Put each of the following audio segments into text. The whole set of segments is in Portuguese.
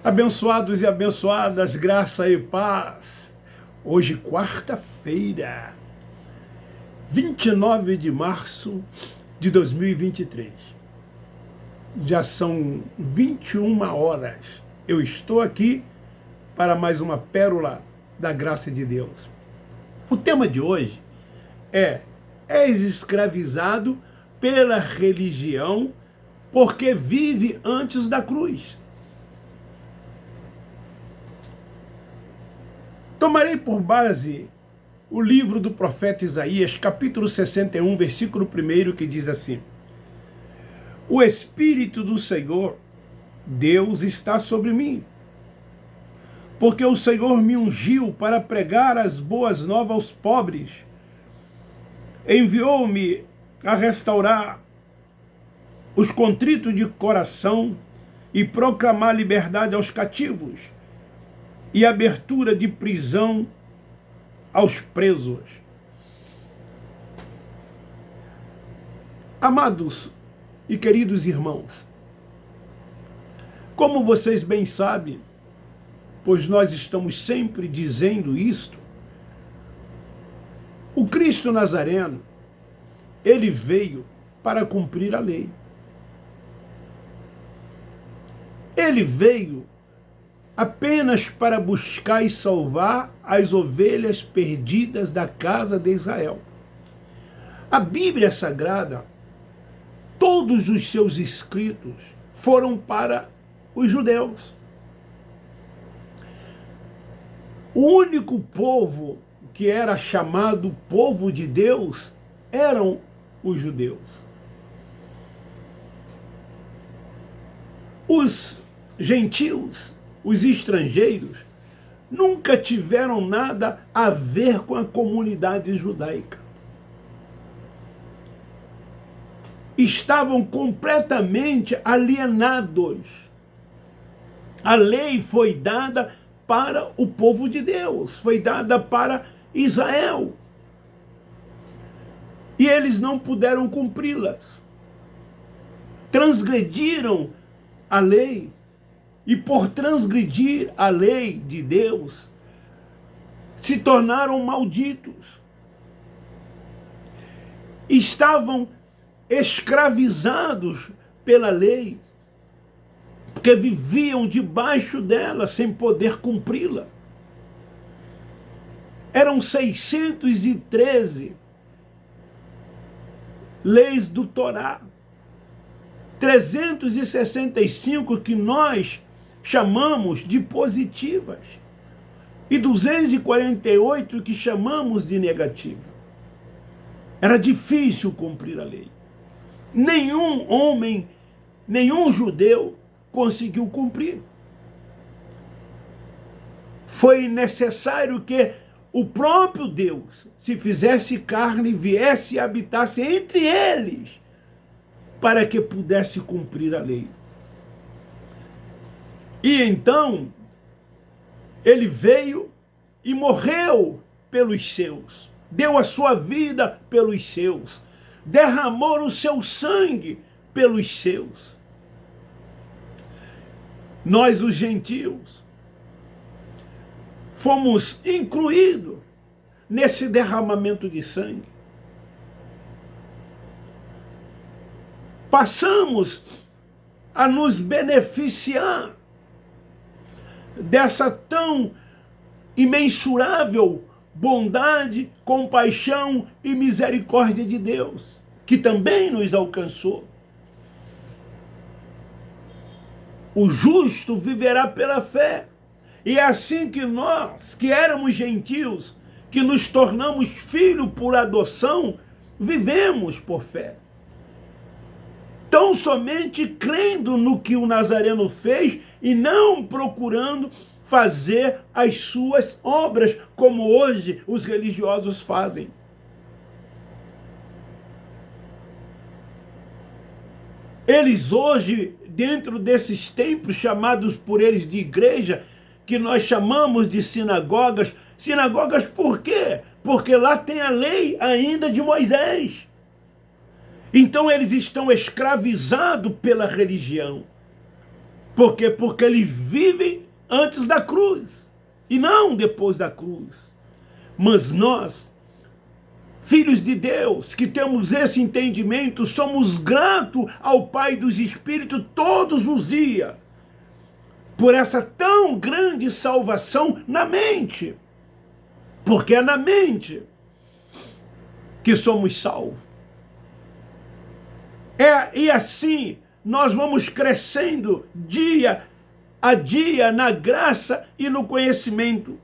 Abençoados e abençoadas, graça e paz. Hoje, quarta-feira, 29 de março de 2023. Já são 21 horas. Eu estou aqui para mais uma pérola da graça de Deus. O tema de hoje é: és escravizado pela religião porque vive antes da cruz. Tomarei por base o livro do profeta Isaías, capítulo 61, versículo 1, que diz assim: o Espírito do Senhor, Deus, está sobre mim, porque o Senhor me ungiu para pregar as boas novas aos pobres, enviou-me a restaurar os contritos de coração e proclamar liberdade aos cativos e abertura de prisão aos presos. Amados e queridos irmãos, como vocês bem sabem, pois nós estamos sempre dizendo isto, o Cristo Nazareno, ele veio para cumprir a lei. Ele veio apenas para buscar e salvar as ovelhas perdidas da casa de Israel. A Bíblia Sagrada, todos os seus escritos foram para os judeus. O único povo que era chamado povo de Deus eram os judeus. Os gentios, os estrangeiros, nunca tiveram nada a ver com a comunidade judaica. Estavam completamente alienados. A lei foi dada para o povo de Deus, foi dada para Israel. E eles não puderam cumpri-las. Transgrediram a lei. E por transgredir a lei de Deus, se tornaram malditos. Estavam escravizados pela lei, porque viviam debaixo dela sem poder cumpri-la. Eram 613 leis do Torá, 365 que nós chamamos de positivas e 248 que chamamos de negativa. Era difícil cumprir a lei. Nenhum homem, nenhum judeu conseguiu cumprir. Foi necessário que o próprio Deus se fizesse carne e viesse e habitasse entre eles para que pudesse cumprir a lei. E então, ele veio e morreu pelos seus, deu a sua vida pelos seus, derramou o seu sangue pelos seus. Nós, os gentios, fomos incluídos nesse derramamento de sangue. Passamos a nos beneficiar dessa tão imensurável bondade, compaixão e misericórdia de Deus, que também nos alcançou. O justo viverá pela fé. E é assim que nós, que éramos gentios, que nos tornamos filhos por adoção, vivemos por fé. Tão somente crendo no que o Nazareno fez e não procurando fazer as suas obras, como hoje os religiosos fazem. Eles hoje, dentro desses templos chamados por eles de igreja, que nós chamamos de sinagogas, sinagogas por quê? Porque lá tem a lei ainda de Moisés. Então eles estão escravizados pela religião. Por quê? Porque eles vivem antes da cruz e não depois da cruz. Mas nós, filhos de Deus, que temos esse entendimento, somos gratos ao Pai dos Espíritos todos os dias por essa tão grande salvação na mente. Porque é na mente que somos salvos. E assim nós vamos crescendo dia a dia na graça e no conhecimento,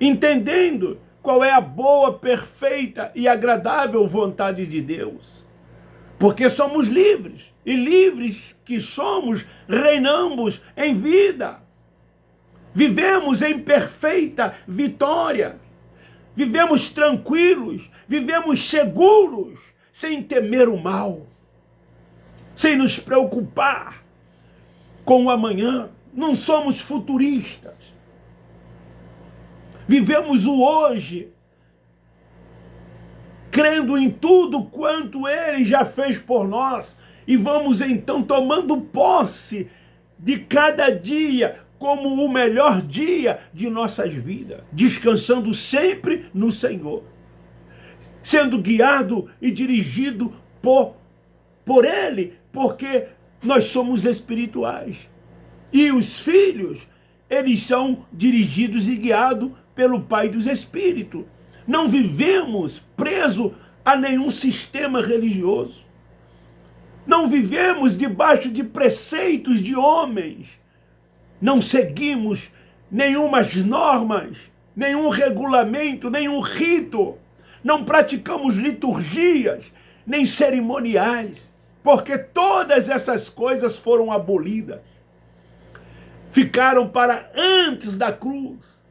entendendo qual é a boa, perfeita e agradável vontade de Deus. Porque somos livres, e livres que somos, reinamos em vida. Vivemos em perfeita vitória. Vivemos tranquilos, vivemos seguros, sem temer o mal, sem nos preocupar com o amanhã. Não somos futuristas. Vivemos o hoje, crendo em tudo quanto Ele já fez por nós, e vamos então tomando posse de cada dia como o melhor dia de nossas vidas, descansando sempre no Senhor, sendo guiado e dirigido por Ele, porque nós somos espirituais. E os filhos, eles são dirigidos e guiados pelo Pai dos Espíritos. Não vivemos presos a nenhum sistema religioso. Não vivemos debaixo de preceitos de homens. Não seguimos nenhumas normas, nenhum regulamento, nenhum rito. Não praticamos liturgias, nem cerimoniais, porque todas essas coisas foram abolidas. Ficaram para antes da cruz.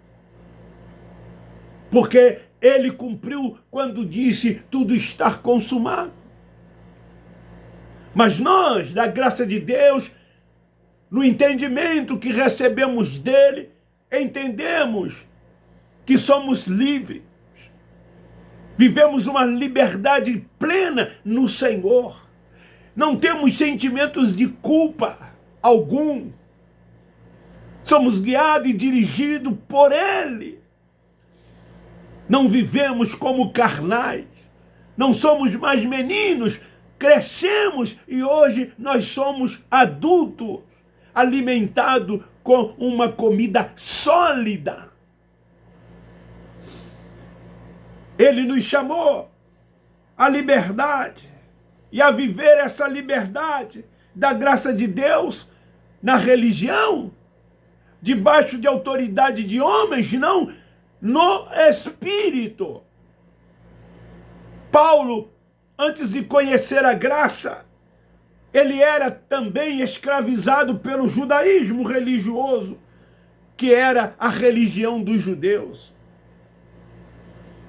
Porque Ele cumpriu quando disse: tudo está consumado. Mas nós, da graça de Deus, no entendimento que recebemos dele, entendemos que somos livres. Vivemos uma liberdade plena no Senhor. Não temos sentimentos de culpa algum. Somos guiados e dirigidos por Ele. Não vivemos como carnais. Não somos mais meninos. Crescemos e hoje nós somos adultos, alimentados com uma comida sólida. Ele nos chamou à liberdade e a viver essa liberdade da graça de Deus na religião, debaixo de autoridade de homens, não no Espírito. Paulo, antes de conhecer a graça, ele era também escravizado pelo judaísmo religioso, que era a religião dos judeus.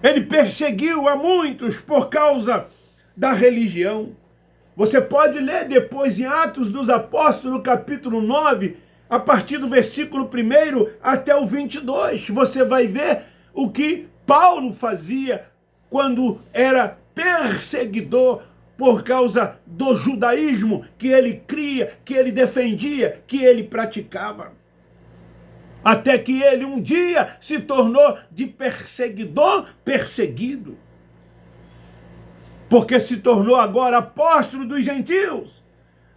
Ele perseguiu a muitos por causa da religião. Você pode ler depois em Atos dos Apóstolos, capítulo 9, a partir do versículo 1 até o 22. Você vai ver o que Paulo fazia quando era perseguidor por causa do judaísmo que ele cria, que ele defendia, que ele praticava. Até que ele um dia se tornou de perseguidor perseguido. Porque se tornou agora apóstolo dos gentios,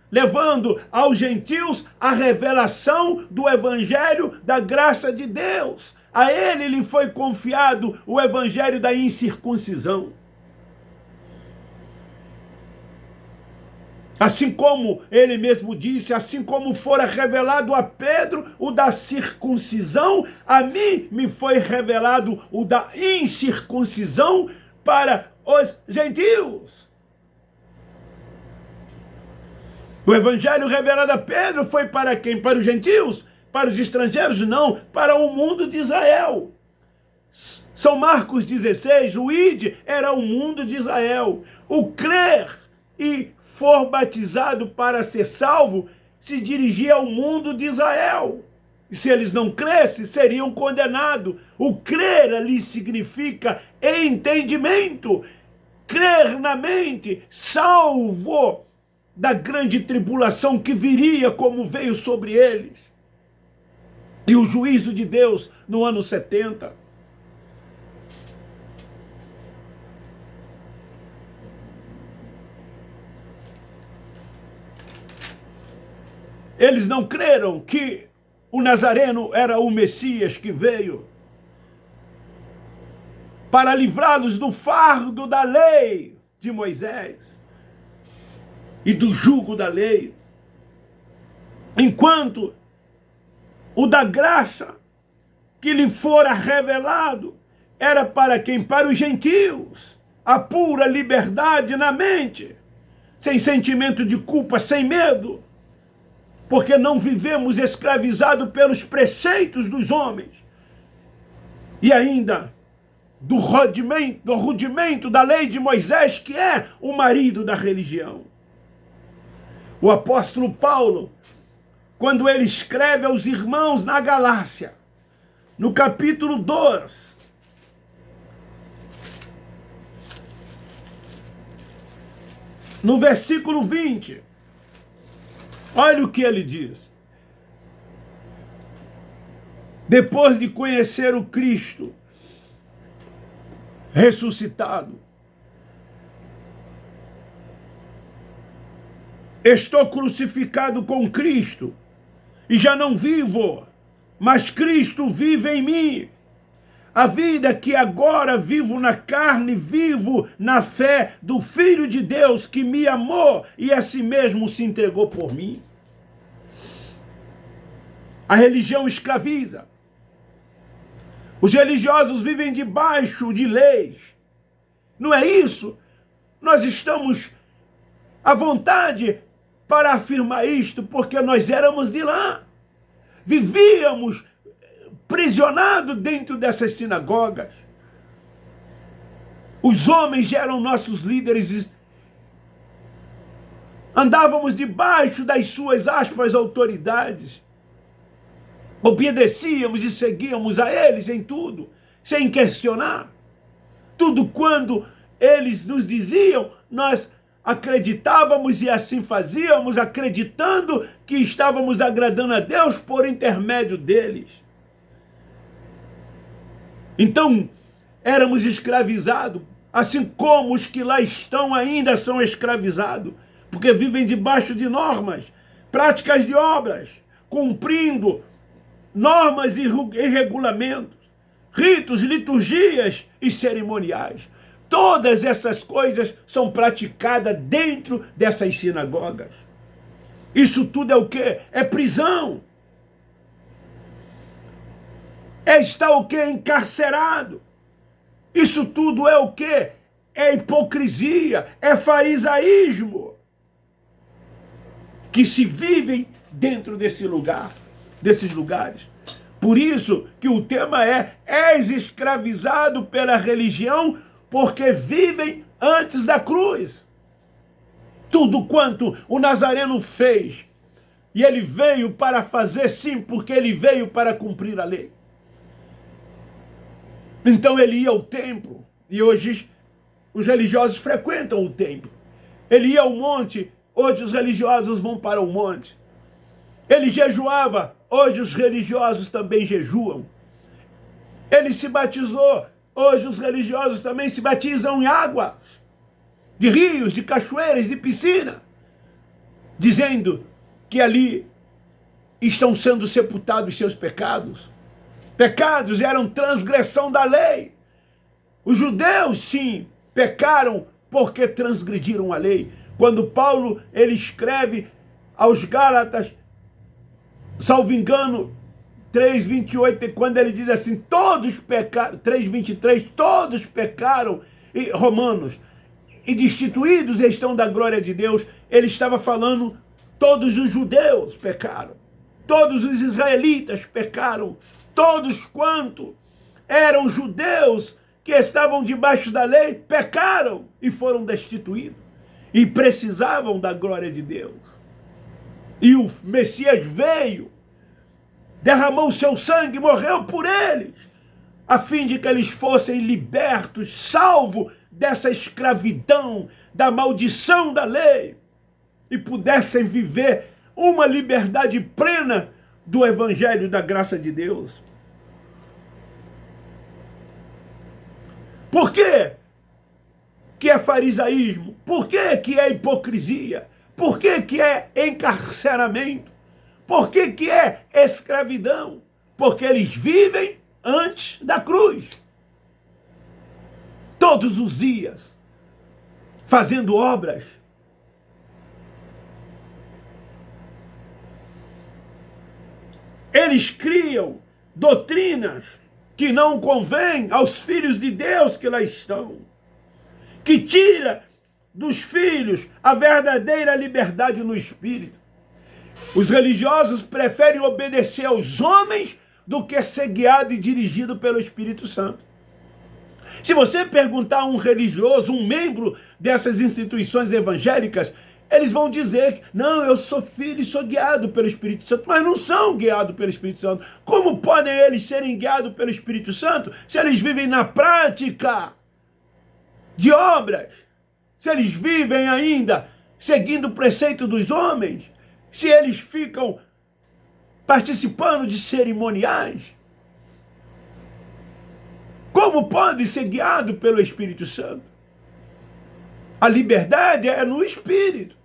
levando aos gentios a revelação do evangelho da graça de Deus. A ele lhe foi confiado o evangelho da incircuncisão. Assim como ele mesmo disse, assim como fora revelado a Pedro o da circuncisão, a mim me foi revelado o da incircuncisão para os gentios. O evangelho revelado a Pedro foi para quem? Para os gentios? Para os estrangeiros? Não, para o mundo de Israel. São Marcos 16, o ide era o mundo de Israel. O crer e for batizado para ser salvo se dirigia ao mundo de Israel. E se eles não crescem, seriam condenados. O crer ali significa entendimento. Crer na mente, salvo da grande tribulação que viria como veio sobre eles, e o juízo de Deus no ano 70. Eles não creram que o Nazareno era o Messias que veio para livrá-los do fardo da lei de Moisés e do jugo da lei, enquanto o da graça que lhe fora revelado era para quem? Para os gentios, a pura liberdade na mente, sem sentimento de culpa, sem medo, porque não vivemos escravizados pelos preceitos dos homens e ainda do rudimento da lei de Moisés, que é o marido da religião. O apóstolo Paulo, quando ele escreve aos irmãos na Galácia, no capítulo 2, no versículo 20, olha o que ele diz. Depois de conhecer o Cristo ressuscitado, estou crucificado com Cristo, e já não vivo, mas Cristo vive em mim. A vida que agora vivo na carne, vivo na fé do Filho de Deus que me amou e a si mesmo se entregou por mim. A religião escraviza. Os religiosos vivem debaixo de leis. Não é isso? Nós estamos à vontade para afirmar isto, porque nós éramos de lá. Vivíamos prisionados dentro dessas sinagogas. Os homens eram nossos líderes. Andávamos debaixo das suas aspas autoridades. Obedecíamos e seguíamos a eles em tudo, sem questionar. Tudo quando eles nos diziam, nós acreditávamos e assim fazíamos, acreditando que estávamos agradando a Deus por intermédio deles. Então, éramos escravizados, assim como os que lá estão ainda são escravizados, porque vivem debaixo de normas, práticas de obras, cumprindo normas e regulamentos, ritos, liturgias e cerimoniais. Todas essas coisas são praticadas dentro dessas sinagogas. Isso tudo é o quê? É prisão. É estar o quê? Encarcerado. Isso tudo é o quê? É hipocrisia, é farisaísmo, que se vivem dentro desse lugar, desses lugares. Por isso que o tema é: és escravizado pela religião, porque vivem antes da cruz. Tudo quanto o Nazareno fez, e ele veio para fazer, sim, porque ele veio para cumprir a lei. Então ele ia ao templo, e hoje os religiosos frequentam o templo. Ele ia ao monte, hoje os religiosos vão para o monte. Ele jejuava, hoje os religiosos também jejuam. Ele se batizou, hoje os religiosos também se batizam em águas, de rios, de cachoeiras, de piscina, dizendo que ali estão sendo sepultados seus pecados. Pecados eram transgressão da lei. Os judeus, sim, pecaram porque transgrediram a lei. Quando Paulo ele escreve aos Gálatas, salvo engano, 3:28, quando ele diz assim, todos pecaram, 3:23, todos pecaram, e Romanos, e destituídos estão da glória de Deus, ele estava falando, todos os judeus pecaram, todos os israelitas pecaram, todos quanto eram judeus que estavam debaixo da lei, pecaram e foram destituídos, e precisavam da glória de Deus. E o Messias veio, derramou seu sangue, morreu por eles, a fim de que eles fossem libertos, salvos dessa escravidão, da maldição da lei. e pudessem viver uma liberdade plena do Evangelho da graça de Deus. Por quê que é farisaísmo? Por quê que é hipocrisia? Por quê que é encarceramento? Por quê que é escravidão? Porque eles vivem antes da cruz. Todos os dias, fazendo obras. Eles criam doutrinas que não convêm aos filhos de Deus que lá estão, que tira dos filhos a verdadeira liberdade no espírito. Os religiosos preferem obedecer aos homens do que ser guiado e dirigido pelo Espírito Santo. Se você perguntar a um religioso, um membro dessas instituições evangélicas, eles vão dizer, não, eu sou filho e sou guiado pelo Espírito Santo, mas não são guiados pelo Espírito Santo. Como podem eles serem guiados pelo Espírito Santo se eles vivem na prática de obras? Se eles vivem ainda seguindo o preceito dos homens? Se eles ficam participando de cerimoniais? Como pode ser guiado pelo Espírito Santo? A liberdade é no Espírito.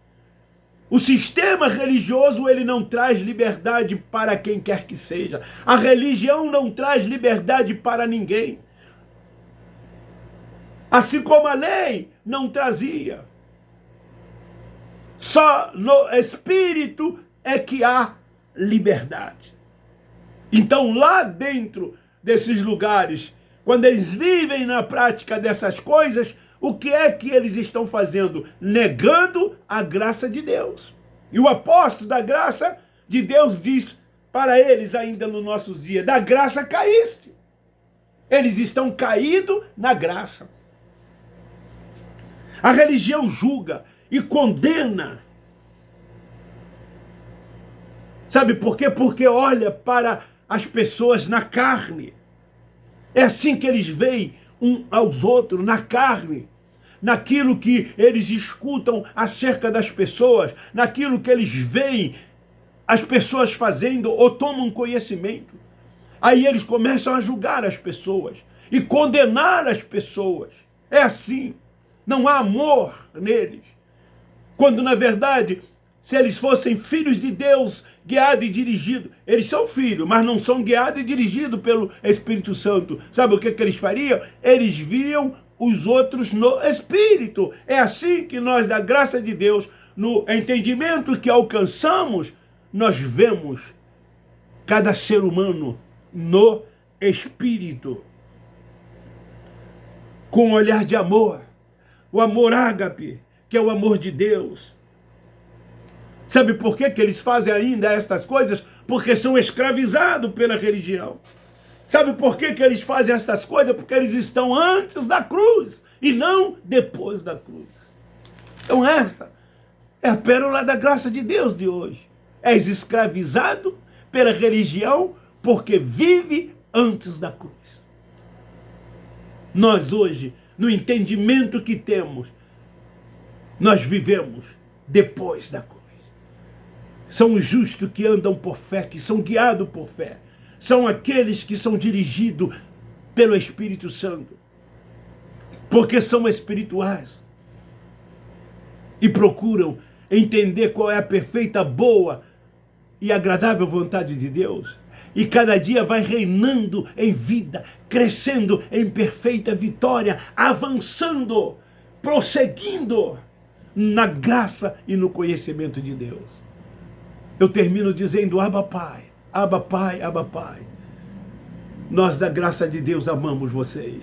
O sistema religioso, ele não traz liberdade para quem quer que seja. A religião não traz liberdade para ninguém. Assim como a lei não trazia. Só no Espírito é que há liberdade. Então, lá dentro desses lugares, quando eles vivem na prática dessas coisas, o que é que eles estão fazendo? Negando a graça de Deus. E o apóstolo da graça de Deus diz para eles ainda nos nossos dias, da graça caíste. Eles estão caídos na graça. A religião julga e condena. Sabe por quê? Porque olha para as pessoas na carne. É assim que eles veem um aos outros, na carne, naquilo que eles escutam acerca das pessoas, naquilo que eles veem as pessoas fazendo ou tomam conhecimento. Aí eles começam a julgar as pessoas e condenar as pessoas. É assim, não há amor neles. Quando, na verdade, se eles fossem filhos de Deus, guiados e dirigidos, eles são filhos, mas não são guiados e dirigidos pelo Espírito Santo. Sabe o que eles fariam? Eles viam os outros no Espírito. É assim que nós, da graça de Deus, no entendimento que alcançamos, nós vemos cada ser humano no Espírito, com um olhar de amor, o amor ágape, que é o amor de Deus. Sabe por que eles fazem ainda estas coisas? Porque são escravizados pela religião. Sabe por que eles fazem estas coisas? Porque eles estão antes da cruz e não depois da cruz. Então esta é a pérola da graça de Deus de hoje. És escravizado pela religião porque vive antes da cruz. Nós hoje, no entendimento que temos, nós vivemos depois da cruz. São os justos que andam por fé, que são guiados por fé. São aqueles que são dirigidos pelo Espírito Santo. Porque são espirituais. E procuram entender qual é a perfeita, boa e agradável vontade de Deus. E cada dia vai reinando em vida, crescendo em perfeita vitória, avançando, prosseguindo na graça e no conhecimento de Deus. Eu termino dizendo, Abba Pai, Abba Pai, Abba Pai. Nós da graça de Deus amamos vocês.